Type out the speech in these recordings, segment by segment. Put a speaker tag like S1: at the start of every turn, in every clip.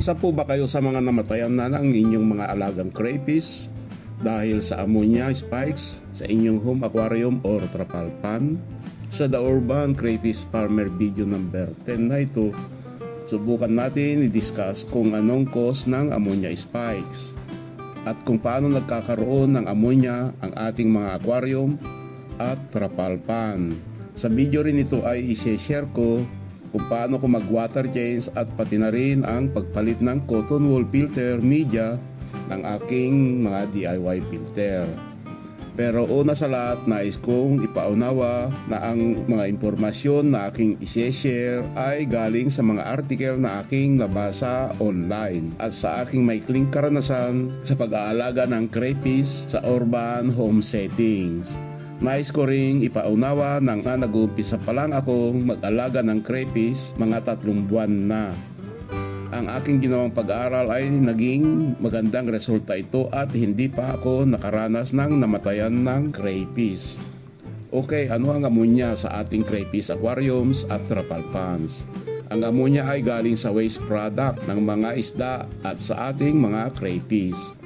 S1: Isa po ba kayo sa mga namatayan na ng inyong mga alagang crayfish dahil sa ammonia spikes sa inyong home aquarium or trapal pan? Sa The Urban Crayfish Farmer video number 10 na ito, subukan natin i-discuss kung anong cause ng ammonia spikes at kung paano nagkakaroon ng ammonia ang ating mga aquarium at trapal pan. Sa video rin ito ay i-share ko kung paano ko mag-water change at pati na rin ang pagpalit ng cotton wool filter media ng aking mga DIY filter. Pero una sa lahat, nais kong ipaunawa na ang mga impormasyon na aking i-share ay galing sa mga article na aking nabasa online at sa aking maikling karanasan sa pag-aalaga ng crayfish sa urban home settings. Nais ko ring ipaunawa na nag-uumpisa pa lang akong mag-alaga ng crayfish mga 3 buwan na. Ang aking ginawang pag-aaral ay naging magandang resulta ito at hindi pa ako nakaranas ng namatayan ng crayfish. Okay, ano ang ammonia sa ating crayfish aquariums at trapal pans? Ang ammonia ay galing sa waste product ng mga isda at sa ating mga crayfish.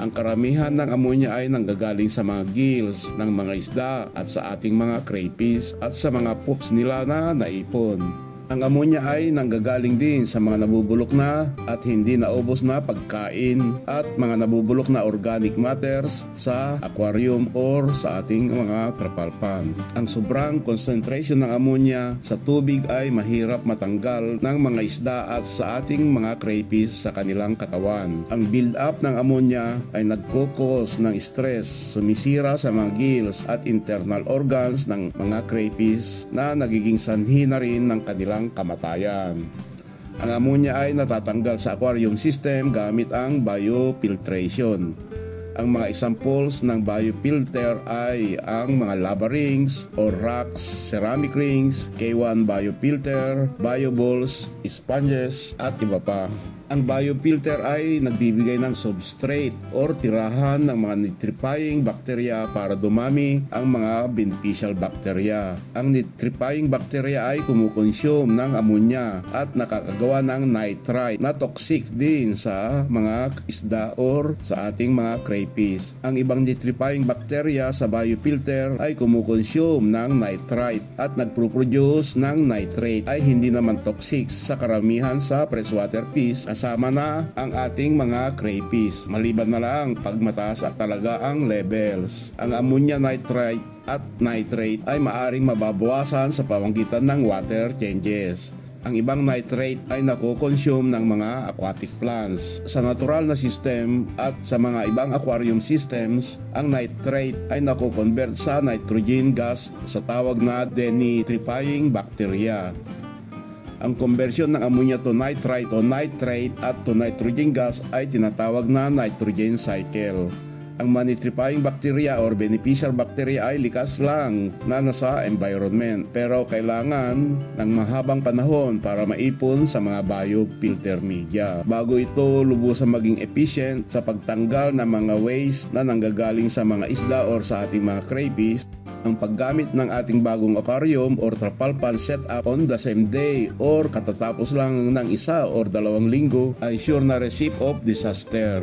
S1: Ang karamihan ng ammonia ay nanggagaling sa mga gills ng mga isda at sa ating mga crayfish at sa mga poops nila na naipon. Ang ammonia ay nanggagaling din sa mga nabubulok na at hindi naubos na pagkain at mga nabubulok na organic matters sa aquarium or sa ating mga trapal pans. Ang sobrang concentration ng ammonia sa tubig ay mahirap matanggal ng mga isda at sa ating mga crayfish sa kanilang katawan. Ang build-up ng ammonia ay nagkukos ng stress, sumisira sa mga gills at internal organs ng mga crayfish na nagiging sanhi na rin ng kanilang kamatayan. Ang ammonia ay natatanggal sa aquarium system gamit ang biofiltration. Ang mga examples ng biofilter ay ang mga lava rings or rocks, ceramic rings, K1 biofilter, bioballs, sponges at iba pa. Ang biofilter ay nagbibigay ng substrate or tirahan ng mga nitrifying bacteria para dumami ang mga beneficial bacteria. Ang nitrifying bacteria ay kumukonsume ng ammonia at nakakagawa ng nitrite na toxic din sa mga isda or sa ating mga crayfish. Ang ibang nitrifying bacteria sa biofilter ay kumukonsume ng nitrite at nagproproduce ng nitrate ay hindi naman toxic sa karamihan sa freshwater fish kasama na ang ating mga crayfish, maliban na lang pag mataas at talaga ang levels. Ang ammonia nitrite at nitrate ay maaring mababawasan sa pamamagitan ng water changes. Ang ibang nitrate ay nakokonsume ng mga aquatic plants. Sa natural na system at sa mga ibang aquarium systems, ang nitrate ay nakoconvert sa nitrogen gas sa tawag na denitrifying bacteria. Ang conversion ng ammonia to nitrite o nitrate at to nitrogen gas ay tinatawag na nitrogen cycle. Ang nitrifying bacteria or beneficial bacteria ay likas lang na nasa environment pero kailangan ng mahabang panahon para maipon sa mga biofilter media bago ito lubusang maging efficient sa pagtanggal ng mga waste na nanggagaling sa mga isda or sa ating mga crayfish. Ang paggamit ng ating bagong aquarium or trapal pan setup on the same day or katatapos lang ng 1 or 2 linggo ay sure na recipe of disaster.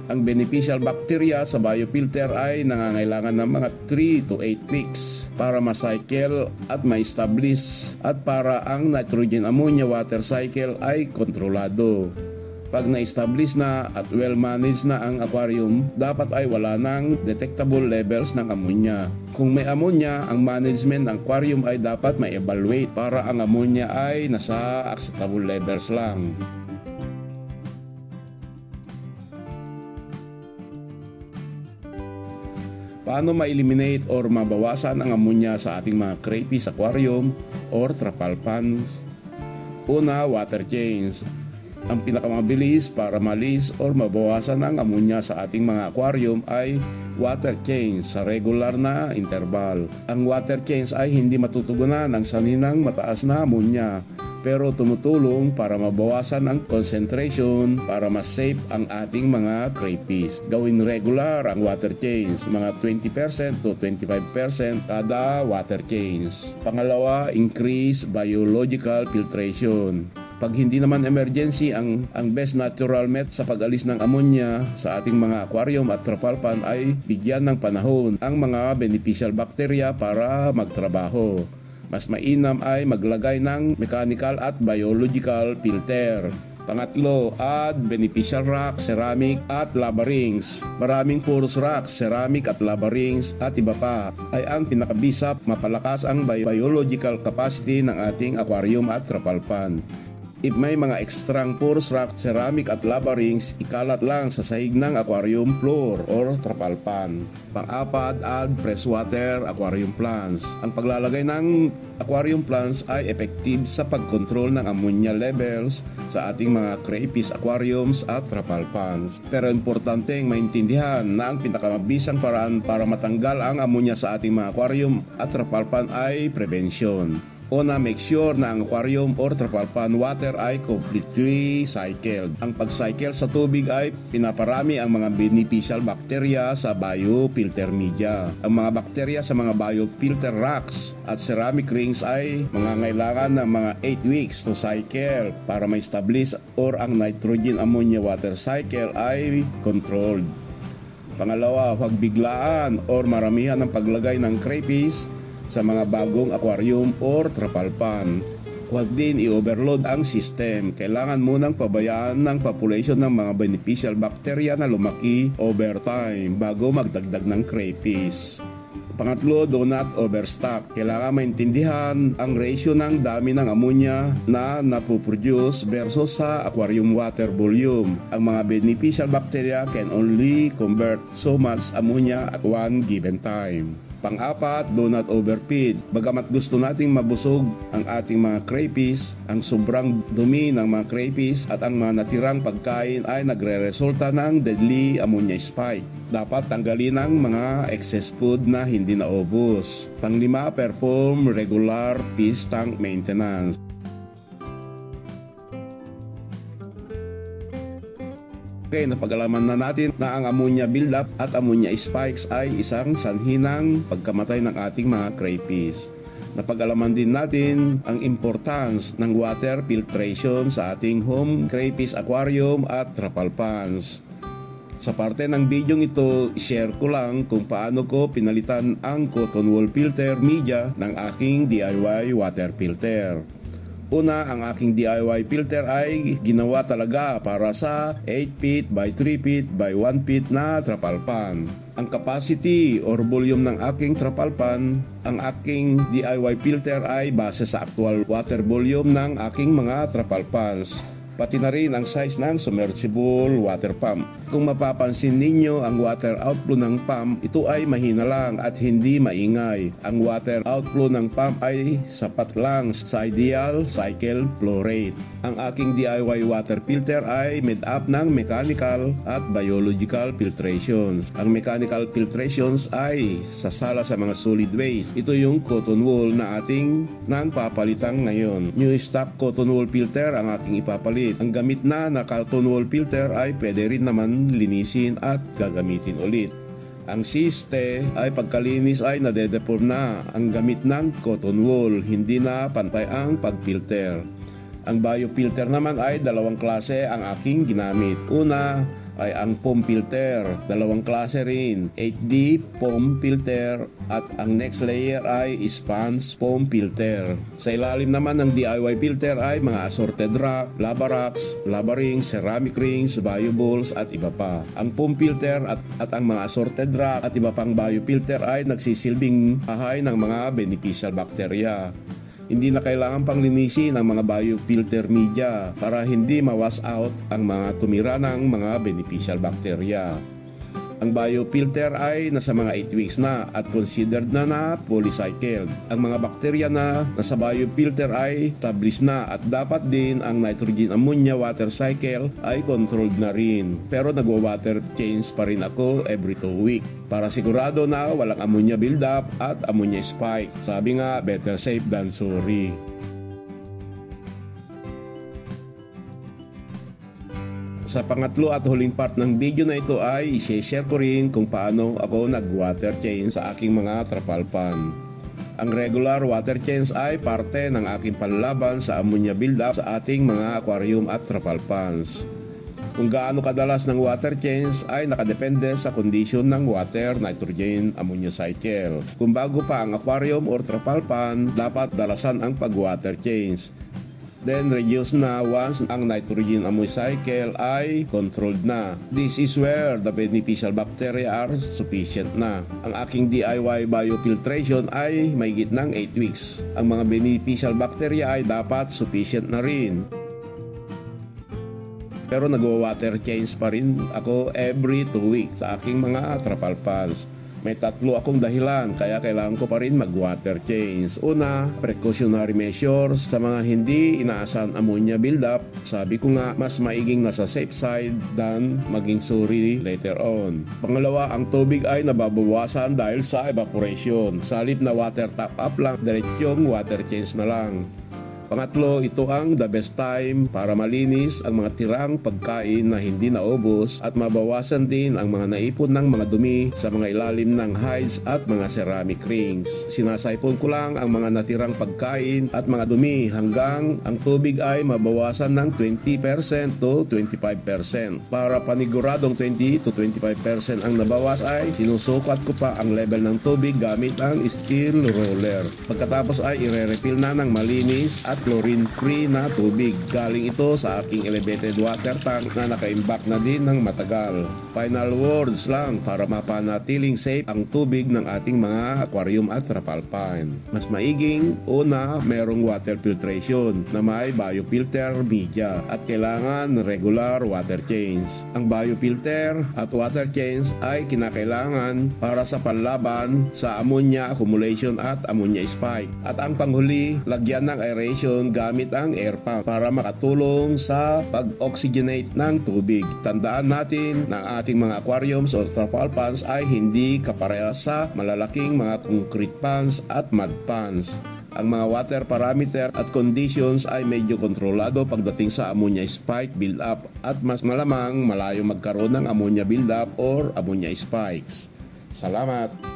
S1: Ang beneficial bacteria sa biofilter ay nangangailangan ng mga 3 to 8 weeks para ma-cycle at ma-establish at para ang nitrogen ammonia water cycle ay kontrolado. Pag na-establish na at well-managed na ang aquarium, dapat ay wala ng detectable levels ng ammonia. Kung may ammonia, ang management ng aquarium ay dapat ma-evaluate para ang ammonia ay nasa acceptable levels lang. Paano ma-eliminate or mabawasan ang ammonia sa ating mga crayfish aquarium or trapal pans? Una, water change. Ang pinakamabilis para malis or mabawasan ang ammonia sa ating mga aquarium ay water change sa regular na interval. Ang water change ay hindi matutugunan ang saninang mataas na ammonia pero tumutulong para mabawasan ang concentration para mas safe ang ating mga crayfish. Gawin regular ang water change, mga 20% to 25% kada water change. Pangalawa, increase biological filtration. Pag hindi naman emergency, ang best natural method sa pag-alis ng ammonia sa ating mga aquarium at trapal pan ay bigyan ng panahon ang mga beneficial bacteria para magtrabaho. Mas mainam ay maglagay ng mechanical at biological filter. Pangatlo, add beneficial rock, ceramic at lava rings. Maraming porous rock, ceramic at lava rings at iba pa ay ang pinakabisa mapalakas ang biological capacity ng ating aquarium at trapal pan. If may mga ekstrang porous rock, ceramic at lava rings, ikalat lang sa sahig ng aquarium floor or trapal pan. Pang-apat, add freshwater aquarium plants. Ang paglalagay ng aquarium plants ay effective sa pag-control ng ammonia levels sa ating mga crayfish aquariums at trapal pans. Pero importanteng maintindihan na ang pinakamabisang paraan para matanggal ang ammonia sa ating mga aquarium at trapal pan ay prevention. Una, make sure na ang aquarium or trapal pan water ay completely cycled. Ang pag-cycle sa tubig ay pinaparami ang mga beneficial bacteria sa biofilter media. Ang mga bacteria sa mga biofilter rocks at ceramic rings ay mangangailangan ng mga 8 weeks to cycle para ma-establish or ang nitrogen ammonia water cycle ay controlled. Pangalawa, huwag biglaan or maramihan ang paglagay ng crayfish sa mga bagong aquarium or trapal pan. Huwag din i-overload ang system. Kailangan munang pabayaan ng population ng mga beneficial bacteria na lumaki over time bago magdagdag ng crayfish. Pangatlo, do not overstock. Kailangan maintindihan ang ratio ng dami ng ammonia na napoproduce versus sa aquarium water volume. Ang mga beneficial bacteria can only convert so much ammonia at one given time. Pang-apat, do not overfeed. Bagamat gusto nating mabusog ang ating mga crayfish, ang sobrang dumi ng mga crayfish at ang mga natirang pagkain ay nagre-resulta ng deadly ammonia spike. Dapat tanggalin ang mga excess food na hindi naubos. Pang-lima, perform regular fish tank maintenance. Okay, napag-alaman na natin na ang ammonia buildup at ammonia spikes ay isang sanhi ng pagkamatay ng ating mga crayfish. Napag-alaman din natin ang importance ng water filtration sa ating home crayfish aquarium at trapal pans. Sa parte ng video ito, share ko lang kung paano ko pinalitan ang cotton wool filter media ng aking DIY water filter. Una, ang aking DIY filter ay ginawa talaga para sa 8 feet by 3 feet by 1 feet na trapal pan. Ang capacity or volume ng aking trapal pan, ang aking DIY filter ay base sa actual water volume ng aking mga trapal pans. Pati na rin ang size ng submersible water pump. Kung mapapansin ninyo, ang water outflow ng pump, ito ay mahina lang at hindi maingay. Ang water outflow ng pump ay sapat lang sa ideal cycle flow rate. Ang aking DIY water filter ay made up ng mechanical at biological filtrations. Ang mechanical filtrations ay sasala sa mga solid waste. Ito yung cotton wool na ating nang papalitan ngayon. New stock cotton wool filter ang aking ipapalit. Ang gamit na cotton wool filter ay pwede rin naman linisin at gagamitin ulit. Ang siste ay pagkalinis ay nade-deform na. Ang gamit ng cotton wool, hindi na pantay ang pag-filter. Ang biofilter naman ay dalawang klase ang aking ginamit. Una ay ang foam filter, dalawang klase rin, 8D foam filter at ang next layer ay sponge foam filter. Sa ilalim naman ng DIY filter ay mga assorted rock, lava rocks, lava rings, ceramic rings, bio balls at iba pa. Ang foam filter at ang mga assorted rock at iba pang biofilter ay nagsisilbing bahay ng mga beneficial bacteria. Hindi na kailangan pang linisin ang mga biofilter media para hindi ma-wash out ang mga tumira ng mga beneficial bacteria. Ang biofilter ay nasa mga 8 weeks na at considered na polycycled. Ang mga bakterya na nasa biofilter ay established na at dapat din ang nitrogen ammonia water cycle ay controlled na rin. Pero nagwa-water change pa rin ako every 2 weeks para sigurado na walang ammonia buildup at ammonia spike. Sabi nga, better safe than sorry. Sa pangatlo at huling part ng video na ito ay i-share ko rin kung paano ako nag-water change sa aking mga trapal pan. Ang regular water change ay parte ng aking panlaban sa ammonia buildup sa ating mga aquarium at trapal ponds. Kung gaano kadalas ng water change ay nakadepende sa kondisyon ng water, nitrogen, ammonia cycle. Kung bago pa ang aquarium or trapal pond, dapat dalasan ang pag-water change. Then reduce na once ang nitrogen ammonia cycle ay controlled na. This is where the beneficial bacteria are sufficient na. Ang aking DIY biofiltration ay mahigit ng 8 weeks. Ang mga beneficial bacteria ay dapat sufficient na rin. Pero nagwa-water change pa rin ako every 2 weeks sa aking mga trapal ponds. May 3 akong dahilan kaya kailangan ko pa rin mag-water change. Una, precautionary measures sa mga hindi inaasahan ammonia buildup. Sabi ko nga, mas maiging nasa safe side than maging sorry later on. Pangalawa, ang tubig ay nababawasan dahil sa evaporation. Sa halip na water top up lang, diretsong water change na lang. Pangatlo, ito ang the best time para malinis ang mga tirang pagkain na hindi naubos at mabawasan din ang mga naipon ng mga dumi sa mga ilalim ng hides at mga ceramic rings. Sinasaipon ko lang ang mga natirang pagkain at mga dumi hanggang ang tubig ay mabawasan ng 20% to 25%. Para paniguradong 20 to 25% ang nabawas ay sinusukat ko pa ang level ng tubig gamit ang steel roller. Pagkatapos ay ire-refill na ng malinis at chlorine-free na tubig. Galing ito sa aking elevated water tank na nakaimbak na din ng matagal. Final words lang para mapanatiling safe ang tubig ng ating mga aquarium at trapal pond. Mas maiging, una, merong water filtration na may biofilter media at kailangan regular water change. Ang biofilter at water change ay kinakailangan para sa panlaban sa ammonia accumulation at ammonia spike. At ang panghuli, lagyan ng aeration gamit ang air pump para makatulong sa pag-oxygenate ng tubig. Tandaan natin na ang ating mga aquariums o trapal ponds ay hindi kaparehas sa malalaking mga concrete ponds at mud ponds. Ang mga water parameter at conditions ay medyo kontrolado pagdating sa ammonia spike build-up at mas malamang malayo magkaroon ng ammonia build-up or ammonia spikes. Salamat!